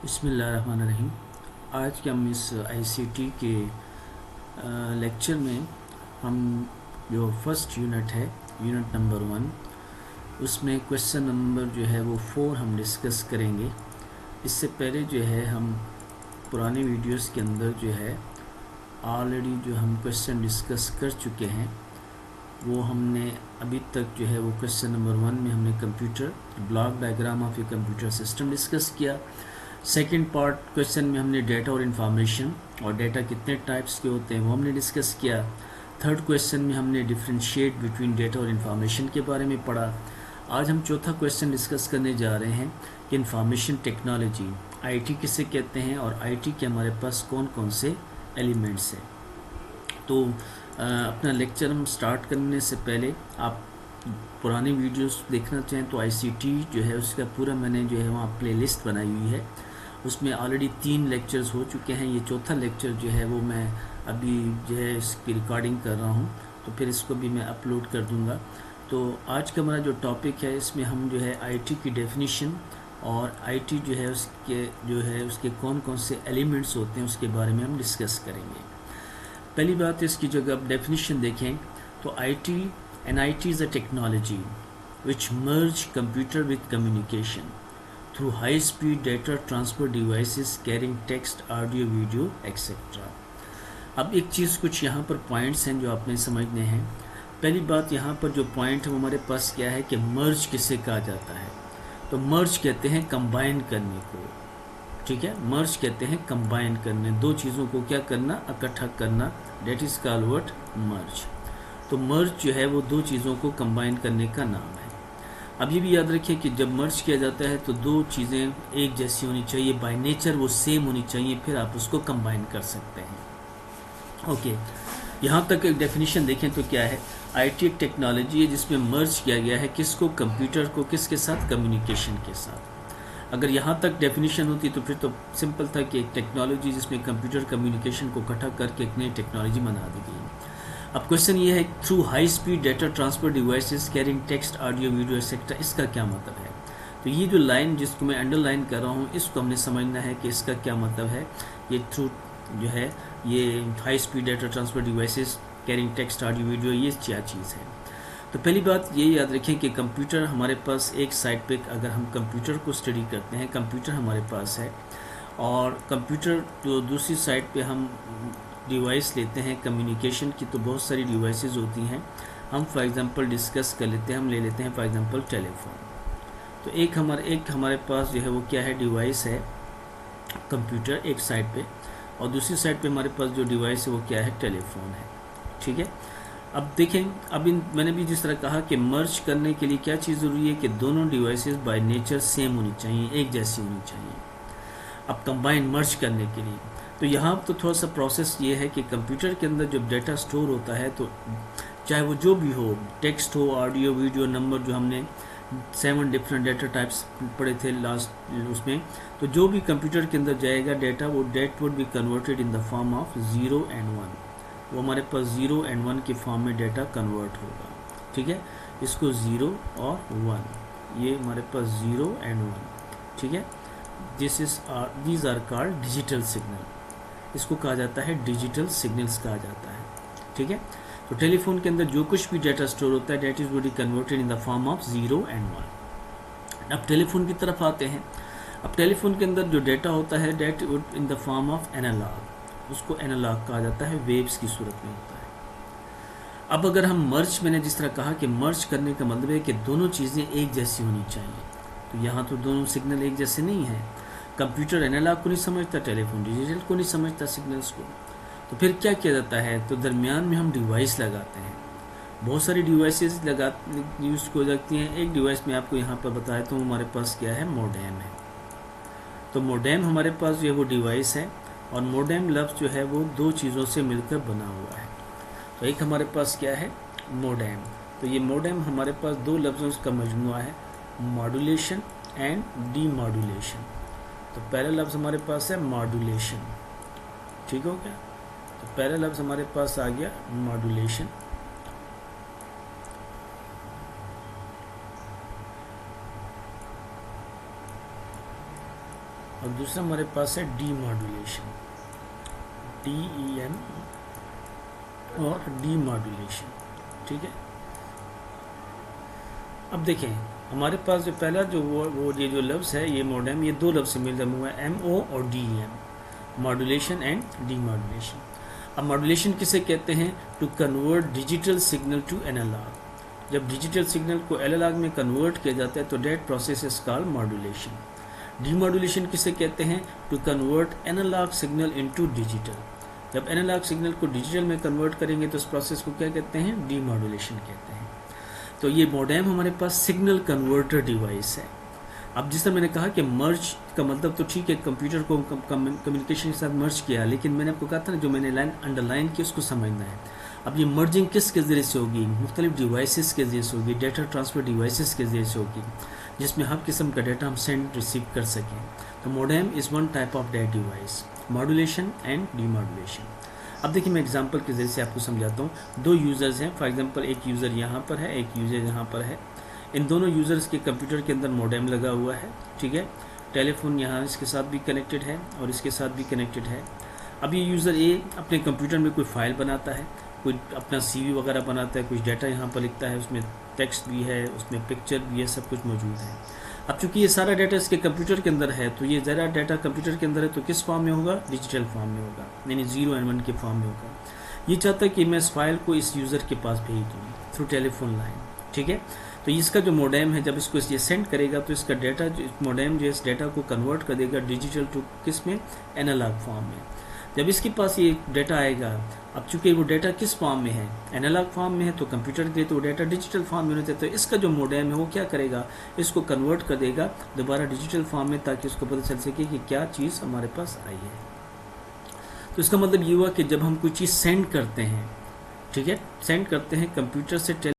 बिस्मिल्लाहिर्रहमानिर्रहीम। आज के हम इस आईसीटी के लेक्चर में हम जो फर्स्ट यूनिट है, यूनिट नंबर 1, उसमें क्वेश्चन नंबर जो है वो 4 हम डिस्कस करेंगे। इससे पहले जो है हम पुराने वीडियोस के अंदर जो है ऑलरेडी जो हम क्वेश्चन डिस्कस कर चुके हैं। वो हमने अभी तक जो है वो क्वेश्चन नंबर 1 में हमने computer block diagram of a computer system discuss किया। सेकंड पार्ट क्वेश्चन में हमने डेटा और इन्फॉर्मेशन और डेटा कितने टाइप्स के होते हैं वो हमने डिस्कस किया। थर्ड क्वेश्चन में हमने डिफरेंशिएट बिटवीन डेटा और इन्फॉर्मेशन के बारे में पढ़ा। आज हम चौथा क्वेश्चन डिस्कस करने जा रहे हैं कि इन्फॉर्मेशन टेक्नोलॉजी आईटी किसे कहते हैं और आईटी के हमारे पास कौन कौन से एलिमेंट्स हैं। तो अपना लेक्चर हम स्टार्ट करने से पहले आप पुरानी वीडियोस देखना चाहें तो आईसीटी जो है उसका पूरा मैंने जो है वहाँ प्लेलिस्ट बनाई हुई है। उसमें ऑलरेडी 3 लेक्चर्स हो चुके हैं। ये चौथा लेक्चर जो है वो मैं अभी जो है इसकी रिकॉर्डिंग कर रहा हूँ, तो फिर इसको भी मैं अपलोड कर दूँगा। तो आज का हमारा जो टॉपिक है इसमें हम जो है आईटी की डेफिनीशन और आईटी जो है उसके कौन कौन से एलिमेंट्स होते हैं उसके बारे में हम डिस्कस करेंगे। पहली बात इसकी जगह आप डेफिनीशन देखें तो IT is a technology which merge computer with communication through high-speed data transfer devices carrying text, audio, video, etc. अब एक चीज़ कुछ यहाँ पर पॉइंट्स हैं जो आपने समझने हैं। पहली बात यहाँ पर जो पॉइंट है वो हमारे पास क्या है कि मर्ज किसे कहा जाता है। तो मर्ज कहते हैं कंबाइन करने को, ठीक है। मर्ज कहते हैं कंबाइन करने, दो चीज़ों को क्या करना, इकट्ठा करना, डेट इज़ कॉल्ड व्हाट, मर्ज। तो मर्ज जो है वो दो चीज़ों को कंबाइन करने का नाम है। अब ये भी याद रखिए कि जब मर्ज किया जाता है तो दो चीज़ें एक जैसी होनी चाहिए, बाय नेचर वो सेम होनी चाहिए, फिर आप उसको कंबाइन कर सकते हैं। ओके, यहाँ तक एक डेफिनेशन देखें तो क्या है, आईटी एक टेक्नोलॉजी है जिसमें मर्ज किया गया है किसको, कंप्यूटर को, किसके साथ, कम्युनिकेशन के साथ। अगर यहाँ तक डेफिनेशन होती तो फिर तो सिंपल था कि एक टेक्नोलॉजी जिसमें कंप्यूटर कम्युनिकेशन को इकट्ठा करके एक नई टेक्नोलॉजी बना दी गई। अब क्वेश्चन ये है, through high speed data transfer devices carrying text, audio, video etcetera, इसका क्या मतलब है। तो ये जो लाइन जिसको मैं अंडरलाइन कर रहा हूँ इसको हमने समझना है कि इसका क्या मतलब है। ये थ्रू जो है ये high speed data transfer devices carrying text, audio, video, ये क्या चीज़ है। तो पहली बात ये याद रखें कि कंप्यूटर हमारे पास एक साइड पे, अगर हम कंप्यूटर को स्टडी करते हैं, कंप्यूटर हमारे पास है और कंप्यूटर जो दूसरी साइड पे हम डिवाइस लेते हैं कम्युनिकेशन की, तो बहुत सारी डिवाइसेस होती हैं। हम फॉर एग्जांपल डिस्कस कर लेते हैं, हम ले लेते हैं फॉर एग्जांपल टेलीफोन। तो एक हमारे पास जो है वो क्या है, डिवाइस है कंप्यूटर एक साइड पे, और दूसरी साइड पे हमारे पास जो डिवाइस है वो क्या है, टेलीफोन है, ठीक है। अब देखें, मैंने भी जिस तरह कहा कि मर्ज करने के लिए क्या चीज़ ज़रूरी है कि दोनों डिवाइसेस बाय नेचर सेम होनी चाहिए, एक जैसी होनी चाहिए। अब कंबाइन मर्ज करने के लिए तो यहाँ तो थोड़ा सा प्रोसेस ये है कि कंप्यूटर के अंदर जब डेटा स्टोर होता है तो चाहे वो जो भी हो, टेक्स्ट हो, ऑडियो, वीडियो, नंबर, जो हमने 7 डिफरेंट डेटा टाइप्स पढ़े थे लास्ट उसमें, तो जो भी कंप्यूटर के अंदर जाएगा डेटा, वो that would be converted in the form of 0 and 1। वो हमारे पास 0 and 1 के फॉर्म में डेटा कन्वर्ट होगा, ठीक है। इसको 0 और 1, ये हमारे पास 0 and 1, ठीक है। These are called digital signal, इसको कहा जाता है डिजिटल सिग्नल्स कहा जाता है, ठीक है। तो टेलीफोन के अंदर जो कुछ भी डेटा स्टोर होता है that is would be converted in the form of 0 and 1। अब टेलीफोन की तरफ आते हैं। अब टेलीफोन के अंदर जो डेटा होता है that would in the form of analogue, उसको एनालॉग कहा जाता है, वेव्स की सूरत में होता है। अब अगर हम मर्ज, मैंने जिस तरह कहा कि मर्ज करने का मतलब है कि दोनों चीज़ें एक जैसी होनी चाहिए, तो यहाँ तो दोनों सिग्नल एक जैसे नहीं हैं। कंप्यूटर एनालॉग को नहीं समझता, टेलीफोन डिजिटल को नहीं समझता सिग्नल्स को, तो फिर क्या किया जाता है, तो दरमियान में हम डिवाइस लगाते हैं। बहुत सारी डिवाइसेस यूज हो जाती हैं। एक डिवाइस में आपको यहाँ पर बताया तो हमारे पास क्या है, मोडेम है। तो मोडेम हमारे पास जो है वो डिवाइस है, और मोडेम लफ्ज़ जो है वो दो चीज़ों से मिलकर बना हुआ है। तो एक हमारे पास क्या है, मोडेम। तो ये मोडेम हमारे पास दो लफ्ज़ों का मजमुआ है, मॉड्यूलेशन एंड डीमॉड्यूलेशन। तो पहला लफ्ज़ हमारे पास है मॉड्यूलेशन, ठीक हो गया। तो पहला लफ्ज़ हमारे पास आ गया मॉड्यूलेशन, और दूसरा हमारे पास है डीमॉड्यूलेशन, DEM और डीमॉड्यूलेशन। ठीक है, अब देखें हमारे पास जो पहला जो वो ये जो लफ्ज़ है ये मोडेम, ये दो लफ्ज़ से मिल हुआ है, MO और DEM, मॉड्यूलेशन एंड डीमॉड्यूलेशन। अब मॉड्यूलेशन किसे कहते हैं? To convert digital signal to analog. जब डिजिटल सिग्नल को एनालॉग में कन्वर्ट किया जाता है तो that process is called modulation. Demodulation किसे कहते हैं? To convert analog signal into digital. जब एनालॉग सिग्नल को डिजिटल में कन्वर्ट करेंगे तो इस प्रोसेस को क्या कहते हैं? डीमॉड्यूलेशन कहते हैं। तो ये मोडेम हमारे पास सिग्नल कन्वर्टर डिवाइस है। अब जिस तरह मैंने कहा कि मर्ज का मतलब तो ठीक है, कंप्यूटर को कम्युनिकेशन के साथ मर्ज किया, लेकिन मैंने आपको कहा था ना जो मैंने लाइन अंडरलाइन की उसको समझना है। अब ये मर्जिंग किसके ज़रिए से होगी? मुख्तलिफ डिवाइसेस के ज़रिए से होगी, डेटा ट्रांसफ़र डिवाइसेस के ज़रिए से होगी, जिसमें हर किस्म का डेटा हम सेंड रिसीव कर सकें। तो modem is one type of data device, modulation and demodulation. अब देखिए मैं एग्जांपल के ज़रिए से आपको समझाता हूँ। दो यूज़र्स हैं, फॉर एग्जांपल एक यूज़र यहाँ पर है, एक यूज़र यहाँ पर है। इन दोनों यूज़र्स के कंप्यूटर के अंदर मोडेम लगा हुआ है। ठीक है, टेलीफोन यहाँ इसके साथ भी कनेक्टेड है और इसके साथ भी कनेक्टेड है। अब ये यूज़र ए अपने कंप्यूटर में कोई फ़ाइल बनाता है, कोई अपना CV वगैरह बनाता है, कुछ डाटा यहाँ पर लिखता है, उसमें टेक्स्ट भी है, उसमें पिक्चर भी है, सब कुछ मौजूद है। अब चूंकि ये सारा डाटा इसके कंप्यूटर के अंदर है तो ये ज़रा डाटा कंप्यूटर के अंदर है तो किस फॉर्म में होगा? डिजिटल फॉर्म में होगा, यानी 0 और 1 के फॉर्म में होगा। ये चाहता है कि मैं इस फाइल को इस यूज़र के पास भेज दूँ थ्रू टेलीफोन लाइन। ठीक है, तो इसका जो मोडेम है जब इसको ये सेंड करेगा तो इसका डाटा जो मोडेम जो इस डाटा को कन्वर्ट कर देगा डिजिटल टू किस में? एनालॉग फॉर्म में। जब इसके पास ये डाटा आएगा, अब चूंकि वो डाटा किस फॉर्म में है? एनालॉग फॉर्म में है, तो कंप्यूटर के लिए तो डाटा डिजिटल फॉर्म में होना चाहिए। तो इसका जो मोडेम है वो क्या करेगा? इसको कन्वर्ट कर देगा दोबारा डिजिटल फॉर्म में, ताकि उसको पता चल सके कि क्या चीज़ हमारे पास आई है। तो इसका मतलब ये हुआ कि जब हम कोई चीज़ सेंड करते हैं, ठीक है, सेंड करते हैं कंप्यूटर से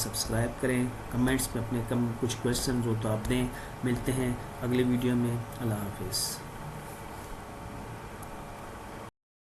सब्सक्राइब करें, कमेंट्स में अपने कुछ क्वेश्चन हो तो आप दें। मिलते हैं अगले वीडियो में। अल्लाह हाफिज़।